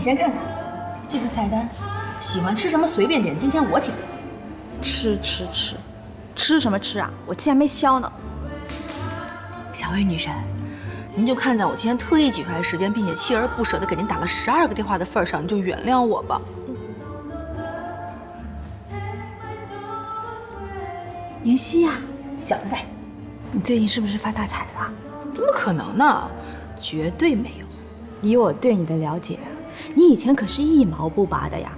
先看看这个菜单，喜欢吃什么随便点，今天我请客。吃什么吃啊？我竟然没消呢。小魏女神，您就看在我今天特意挤出来时间，并且锲而不舍地给您打了12个电话的份上，你就原谅我吧。妍希呀，小子在，你最近是不是发大财了？怎么可能呢？绝对没有。以我对你的了解，你以前可是一毛不拔的呀，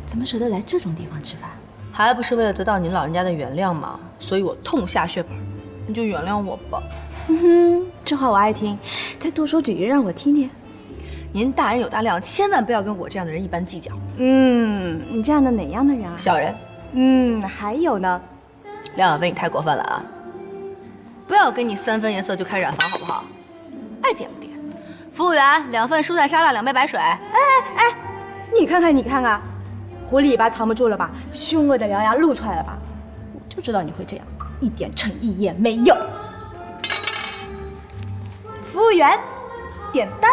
怎么舍得来这种地方吃饭？还不是为了得到您老人家的原谅吗？所以我痛下血本，你就原谅我吧。这话我爱听，再多说几句让我听听。您大人有大量，千万不要跟我这样的人一般计较。你这样的哪样的人啊？小人。还有呢？梁小飞，你太过分了啊！不要给你3分颜色就开染坊好不好？爱点不点。服务员，2份蔬菜沙拉，2杯白水。你看看，狐狸尾巴藏不住了吧？凶恶的獠牙露出来了吧？我就知道你会这样，一点诚意也没有。服务员，点单。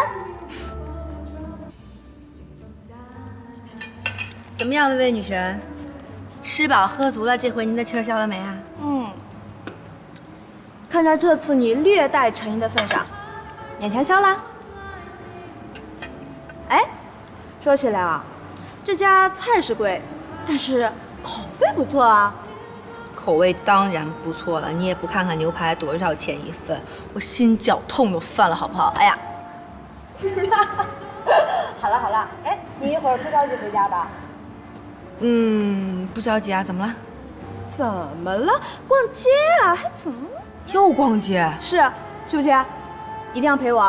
怎么样，薇薇女神？吃饱喝足了，这回您的气儿消了没啊？看在这次你略带诚意的份上，勉强消啦。哎，说起来啊，这家菜是贵，但是口味不错啊。口味当然不错了，你也不看看牛排多少钱1份，我心绞痛都犯了，好不好？哎呀，好了，哎，你一会儿不着急回家吧？不着急啊，怎么了？怎么了？逛街啊，还怎么了？又逛街？是不是？一定要陪我？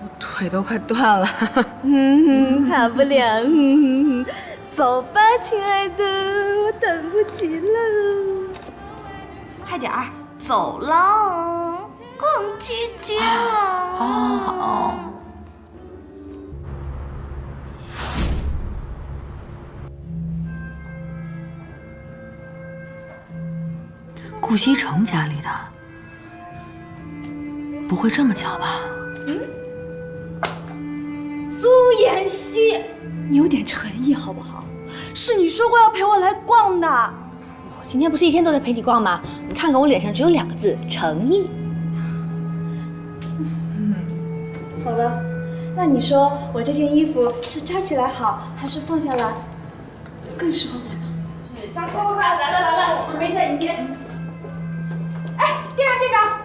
我腿都快断了。跑不了。走吧，亲爱的，我等不及了。快点儿，走了，逛街了。好。顾西城家里的，不会这么巧吧？苏妍希，你有点诚意好不好？是你说过要陪我来逛的。我今天不是一天都在陪你逛吗？你看看我脸上只有2个字：诚意。好了，那你说我这件衣服是扎起来好，还是放下来更适合我呢？是扎起来。来了，准备一下迎接。店长，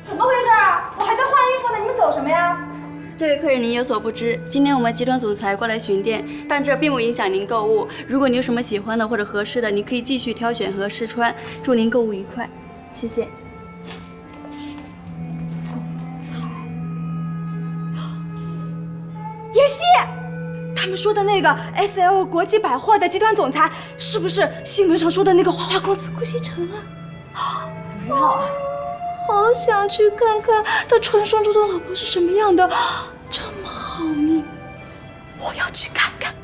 怎么回事啊？我还在换衣服呢，你们走什么呀？这位客人您有所不知，今天我们集团总裁过来巡店，但这并不影响您购物。如果你有什么喜欢的或者合适的，你可以继续挑选和试穿。祝您购物愉快，谢谢。总裁，妍希，他们说的那个 SL 国际百货的集团总裁，是不是新闻上说的那个花花公子顾西城啊？不知道啊。好想去看看他传说中的老婆是什么样的，这么好命，我要去看看，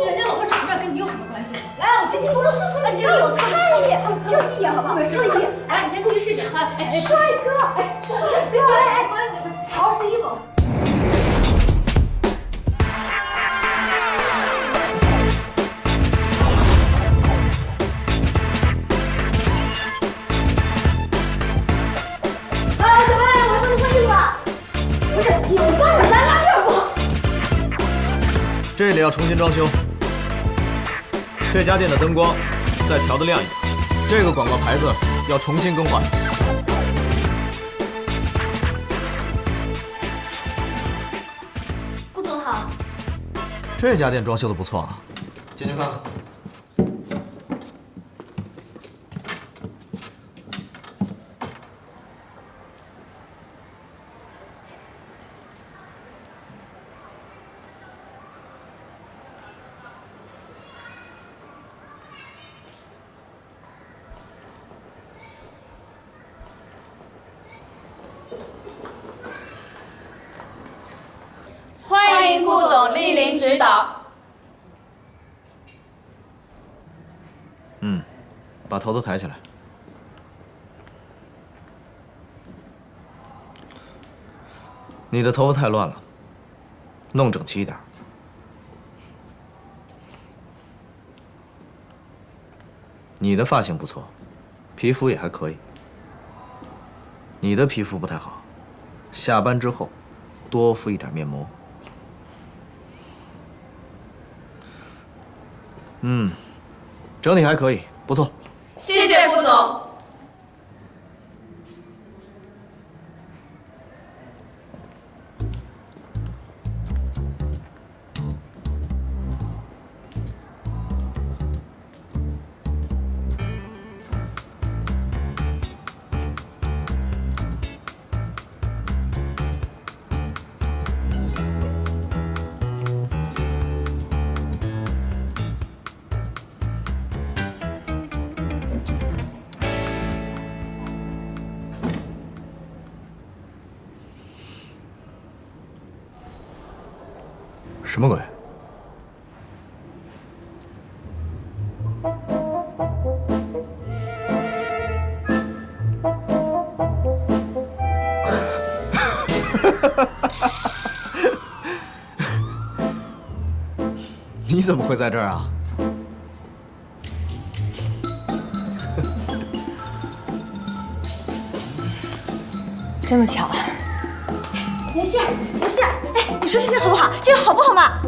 人家老婆长这样跟你有什么关系？来，我这件衣服试出来，你就有看一眼，就一眼好不好？就一眼。来，你先过去试试。帅哥，好好试衣服。这里要重新装修，这家店的灯光再调得亮一点，这个广告牌子要重新更换。顾总好。这家店装修的不错啊，进去看看。欢迎顾总莅临指导。把头都抬起来。你的头发太乱了，弄整齐一点。你的发型不错，皮肤也还可以。你的皮肤不太好，下班之后多敷一点面膜。整体还可以，不错。谢谢顾总。什么鬼？你怎么会在这儿啊？这么巧啊！妍希，妍希，哎，你说这件好不好？这个好不好嘛？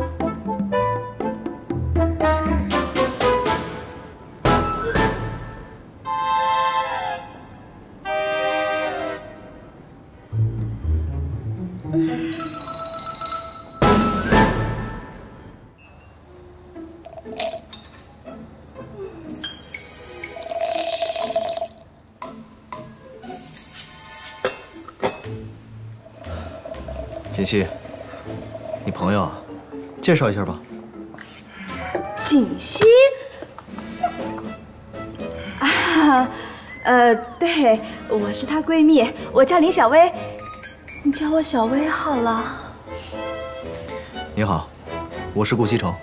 锦溪，你朋友啊？介绍一下吧。锦溪，对，我是她闺蜜，我叫林小薇，你叫我小薇好了。你好，我是顾西城，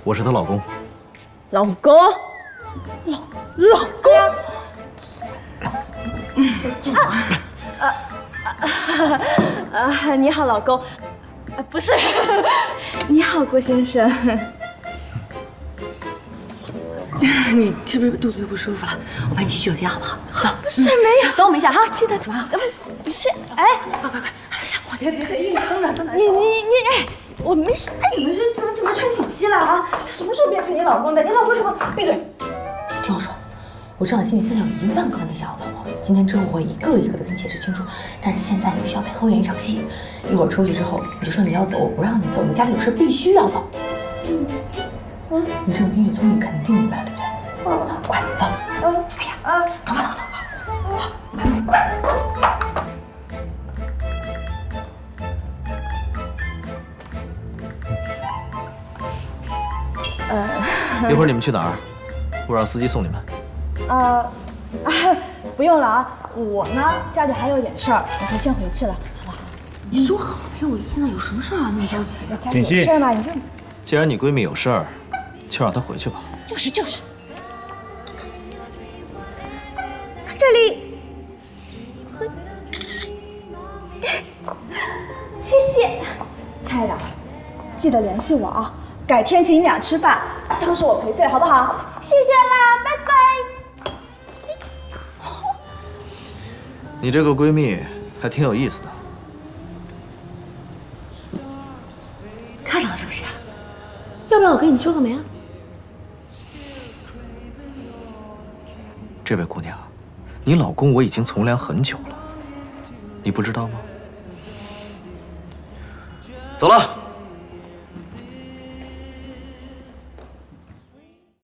我是她老公。老公，老公。你好，老公。不是，你好，郭先生。你是不是肚子又不舒服了？我陪你去洗手间好不好？走。不是，没有。等我们一下哈。记得干嘛？不是，哎，快！上我这别硬撑着，你，哎，我没事。哎，怎么成锦溪了啊？他什么时候变成你老公的？你老公什么？闭嘴！听我说，我知道你心里现在有1万个问题想要问我，今天中午我会一个一个的跟你解释清楚。但是现在你必须要配合我演一场戏，一会儿出去之后你就说你要走，我不让你走，你家里有事必须要走。你这种音乐聪明肯定明白了，对不对？快走！哎呀，走吧。一会儿你们去哪儿？我让司机送你们。不用了啊，我呢家里还有点事儿，我就先回去了，好不好？你说好陪我一天了，有什么事儿啊？那么着急？家里有事儿嘛，你就……既然你闺蜜有事儿，就让她回去吧。就是，这里，谢谢，亲爱的，记得联系我啊，改天请你俩吃饭，当是我赔罪，好不好？谢谢啦，拜拜。你这个闺蜜还挺有意思的。看上了是不是？要不要我跟你做个媒啊？这位姑娘，你老公我已经从良很久了，你不知道吗？走了。